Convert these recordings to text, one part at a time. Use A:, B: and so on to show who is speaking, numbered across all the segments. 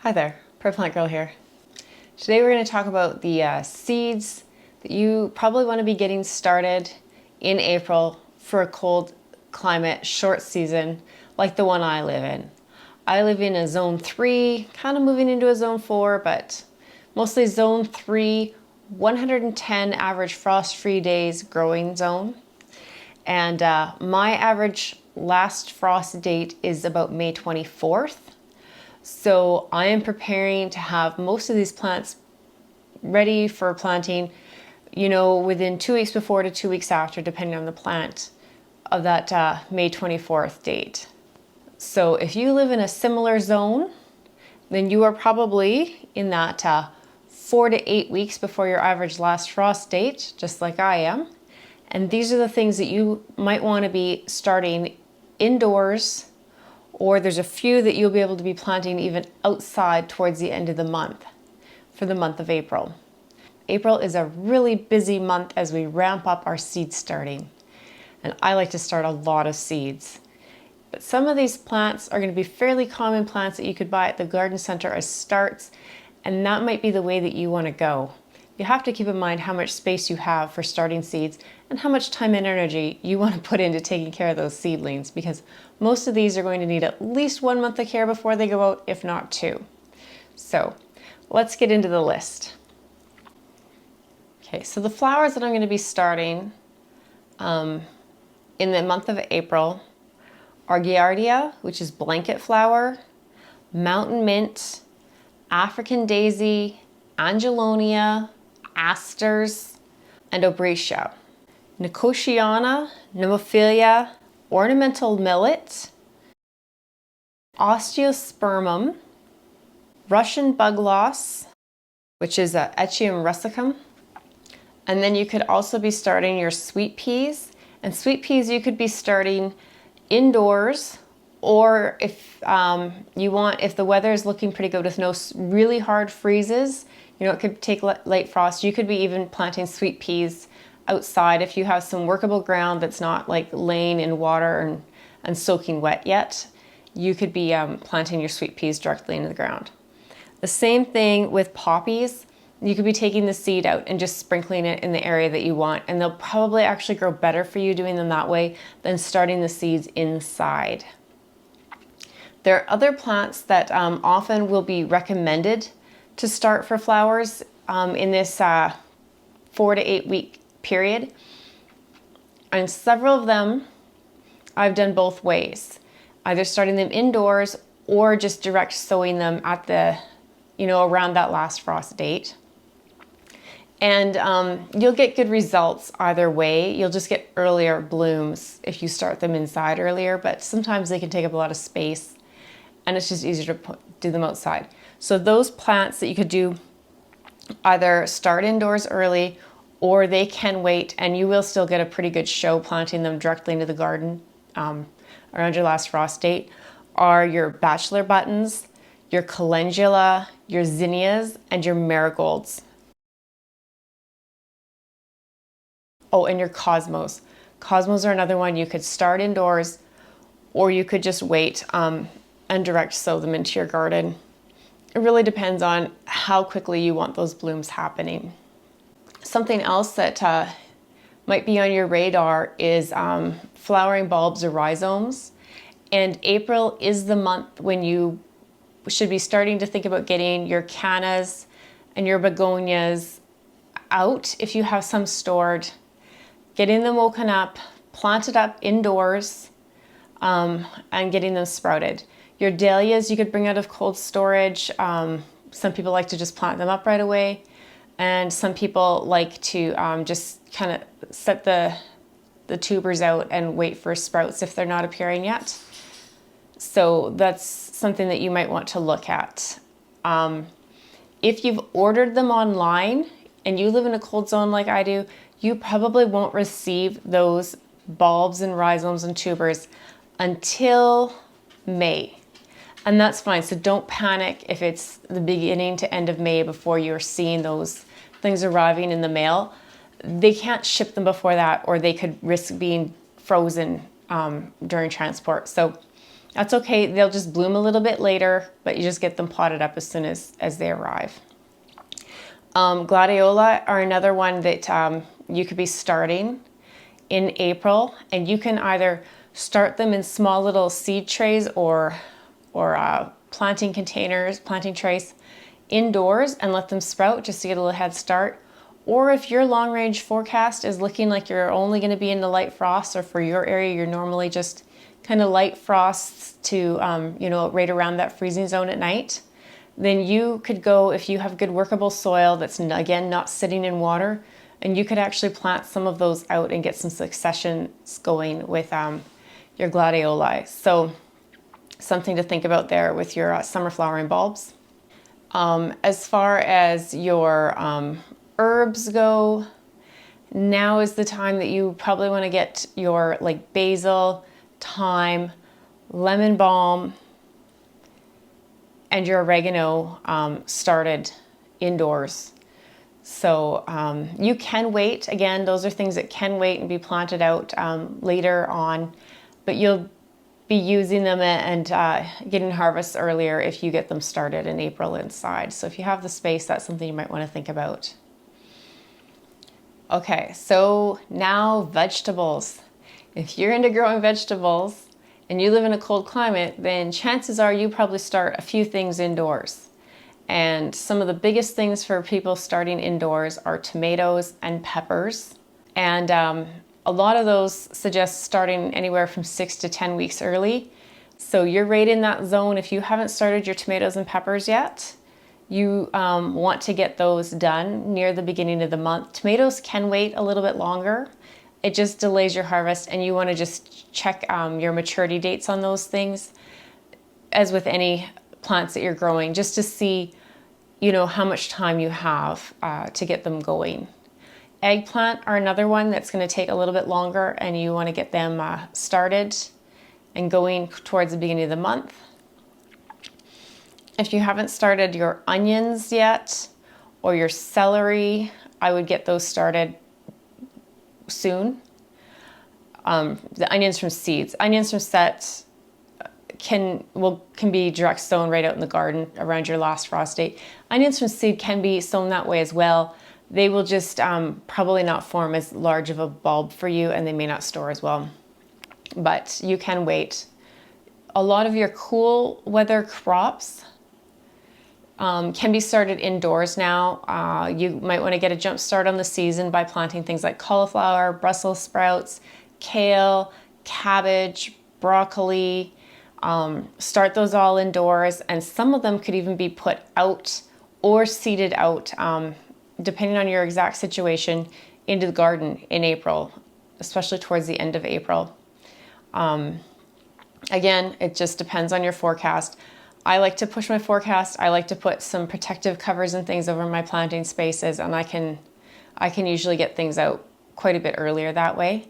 A: Hi there, Plant Girl here. Today we're going to talk about the seeds that you probably want to be getting started in April for a cold climate, short season like the one I live in. I live in a zone 3, kind of moving into a zone 4, but mostly zone 3, 110 average frost-free days growing zone. And my average last frost date is about May 24th. So I am preparing to have most of these plants ready for planting, within 2 weeks before to 2 weeks after, depending on the plant, of that May 24th date. So if you live in a similar zone, then you are probably in that 4 to 8 weeks before your average last frost date, just like I am. And these are the things that you might want to be starting indoors, or there's a few that you'll be able to be planting even outside towards the end of the month, for the month of April. April is a really busy month as we ramp up our seed starting. And I like to start a lot of seeds. But some of these plants are going to be fairly common plants that you could buy at the garden center as starts, and that might be the way that you want to go. You have to keep in mind how much space you have for starting seeds and how much time and energy you want to put into taking care of those seedlings, because most of these are going to need at least 1 month of care before they go out, if not 2. So let's get into the list. Okay, so the flowers that I'm going to be starting in the month of April are Giardia, which is blanket flower, mountain mint, African daisy, angelonia, asters, and aubratia. Nicotiana, nemophila, ornamental millet, osteospermum, Russian bug loss, which is Echium russicum. And then you could also be starting your sweet peas. And sweet peas you could be starting indoors, or if if the weather is looking pretty good with no really hard freezes, it could take late frost. You could be even planting sweet peas outside if you have some workable ground that's not like laying in water and soaking wet yet. You could be planting your sweet peas directly into the ground. The same thing with poppies. You could be taking the seed out and just sprinkling it in the area that you want, and they'll probably actually grow better for you doing them that way than starting the seeds inside. There are other plants that often will be recommended to start for flowers in this 4 to 8 week period. And several of them I've done both ways, either starting them indoors or just direct sowing them at the, around that last frost date. And you'll get good results either way. You'll just get earlier blooms if you start them inside earlier, but sometimes they can take up a lot of space and it's just easier to do them outside. So those plants that you could do either start indoors early, or they can wait and you will still get a pretty good show planting them directly into the garden around your last frost date, are your bachelor buttons, your calendula, your zinnias, and your marigolds. Oh, and your cosmos. Cosmos are another one you could start indoors, or you could just wait and direct sow them into your garden. It really depends on how quickly you want those blooms happening. Something else that might be on your radar is flowering bulbs or rhizomes. And April is the month when you should be starting to think about getting your cannas and your begonias out if you have some stored. Getting them woken up, planted up indoors, and getting them sprouted. Your dahlias you could bring out of cold storage. Some people like to just plant them up right away, and some people like to just kind of set the tubers out and wait for sprouts if they're not appearing yet. So that's something that you might want to look at. If you've ordered them online and you live in a cold zone like I do, you probably won't receive those bulbs and rhizomes and tubers until May. And that's fine, so don't panic if it's the beginning to end of May before you're seeing those things arriving in the mail. They can't ship them before that, or they could risk being frozen during transport. So That's okay. They'll just bloom a little bit later, but you just get them potted up as soon as they arrive. Gladiola are another one that you could be starting in April, and you can either start them in small little seed trays or planting containers, planting trays indoors and let them sprout just to get a little head start. Or if your long range forecast is looking like you're only going to be in the light frosts, or for your area you're normally just kind of light frosts to right around that freezing zone at night, then you could go, if you have good workable soil that's again not sitting in water, and you could actually plant some of those out and get some successions going with your gladioli. So something to think about there with your summer flowering bulbs. As far as your herbs go, now is the time that you probably want to get your like basil, thyme, lemon balm, and your oregano started indoors. So you can wait. Again, those are things that can wait and be planted out later on, but you'll be using them and getting harvests earlier if you get them started in April inside. So if you have the space, that's something you might want to think about. Okay, so now vegetables. If you're into growing vegetables and you live in a cold climate, then chances are you probably start a few things indoors. And some of the biggest things for people starting indoors are tomatoes and peppers. And a lot of those suggest starting anywhere from 6 to 10 weeks early. So you're right in that zone. If you haven't started your tomatoes and peppers yet, you want to get those done near the beginning of the month. Tomatoes can wait a little bit longer. It just delays your harvest, and you want to just check your maturity dates on those things, as with any plants that you're growing, just to see, how much time you have to get them going. Eggplant are another one that's going to take a little bit longer, and you want to get them started and going towards the beginning of the month. If you haven't started your onions yet or your celery, I would get those started soon. The onions from seeds. Onions from sets can be direct sown right out in the garden around your last frost date. Onions from seed can be sown that way as well. They will just probably not form as large of a bulb for you, and they may not store as well. But you can wait. A lot of your cool weather crops can be started indoors now. You might want to get a jump start on the season by planting things like cauliflower, Brussels sprouts, kale, cabbage, broccoli. Start those all indoors, and some of them could even be put out or seeded out, depending on your exact situation, into the garden in April, especially towards the end of April. Again, it just depends on your forecast. I like to push my forecast. I like to put some protective covers and things over my planting spaces, and I can usually get things out quite a bit earlier that way.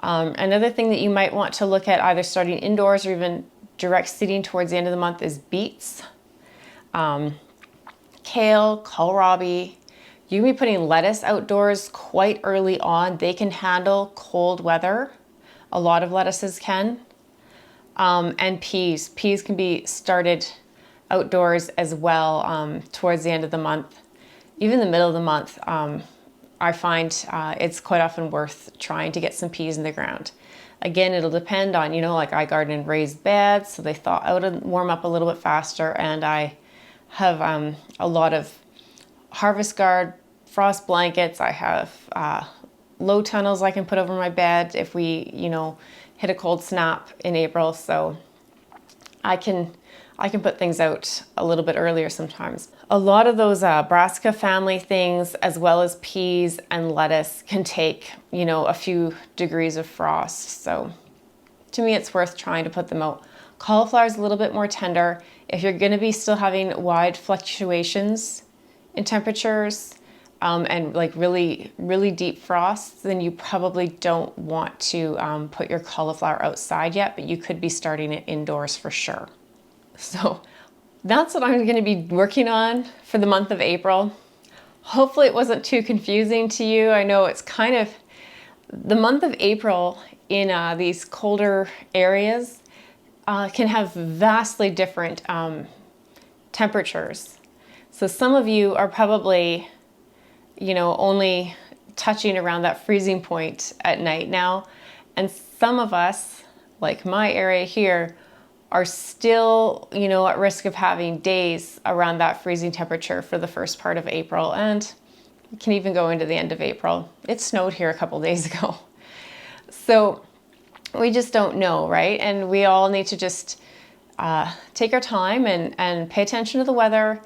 A: Another thing that you might want to look at, either starting indoors or even direct seeding towards the end of the month, is beets, kale, kohlrabi. You can be putting lettuce outdoors quite early on. They can handle cold weather. A lot of lettuces can. And peas. Peas can be started outdoors as well towards the end of the month. Even the middle of the month, I find it's quite often worth trying to get some peas in the ground. Again, it'll depend on, like I garden in raised beds, so they thaw out and warm up a little bit faster, and I have a lot of harvest guard frost blankets. I have low tunnels I can put over my bed if we, hit a cold snap in April, so I can put things out a little bit earlier sometimes. A lot of those brassica family things, as well as peas and lettuce, can take, a few degrees of frost. So to me, it's worth trying to put them out. Cauliflower is a little bit more tender. If you're going to be still having wide fluctuations in temperatures, and like really, really deep frosts, then you probably don't want to put your cauliflower outside yet, but you could be starting it indoors for sure. So that's what I'm going to be working on for the month of April. Hopefully it wasn't too confusing to you. I know it's kind of the month of April in these colder areas. can have vastly different temperatures. So some of you are probably, only touching around that freezing point at night now. And some of us, like my area here, are still, at risk of having days around that freezing temperature for the first part of April, and can even go into the end of April. It snowed here a couple days ago. So we just don't know, right? And we all need to just take our time and pay attention to the weather.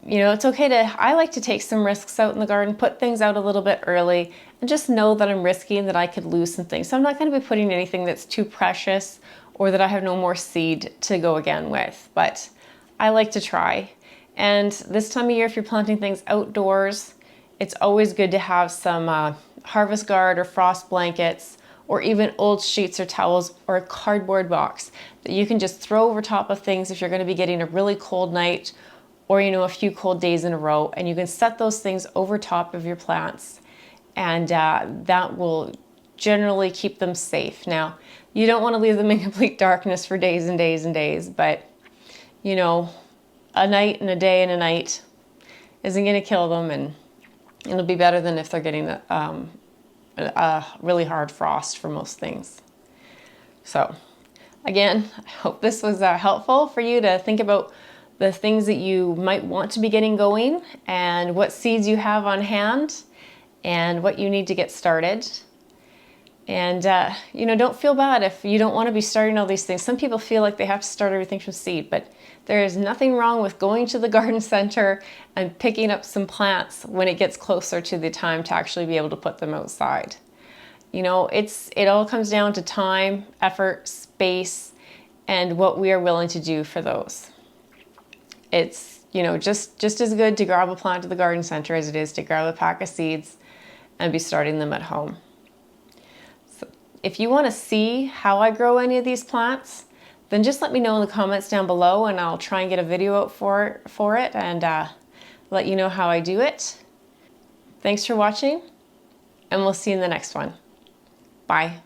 A: It's okay I like to take some risks out in the garden, put things out a little bit early, and just know that I'm risking that I could lose some things. So I'm not going to be putting anything that's too precious or that I have no more seed to go again with. But I like to try. And this time of year, if you're planting things outdoors, it's always good to have some harvest guard or frost blankets, or even old sheets or towels or a cardboard box that you can just throw over top of things if you're going to be getting a really cold night or a few cold days in a row, and you can set those things over top of your plants, and that will generally keep them safe. Now, you don't want to leave them in complete darkness for days and days and days, but a night and a day and a night isn't going to kill them, and it'll be better than if they're getting a really hard frost for most things. So again, I hope this was helpful for you to think about the things that you might want to be getting going, and what seeds you have on hand, and what you need to get started. And don't feel bad if you don't want to be starting all these things. Some people feel like they have to start everything from seed, but there is nothing wrong with going to the garden center and picking up some plants when it gets closer to the time to actually be able to put them outside. It all comes down to time, effort, space, and what we are willing to do for those. It's, just as good to grab a plant at the garden center as it is to grab a pack of seeds and be starting them at home. So if you want to see how I grow any of these plants, then just let me know in the comments down below, and I'll try and get a video out for it and let you know how I do it. Thanks for watching, and we'll see you in the next one. Bye.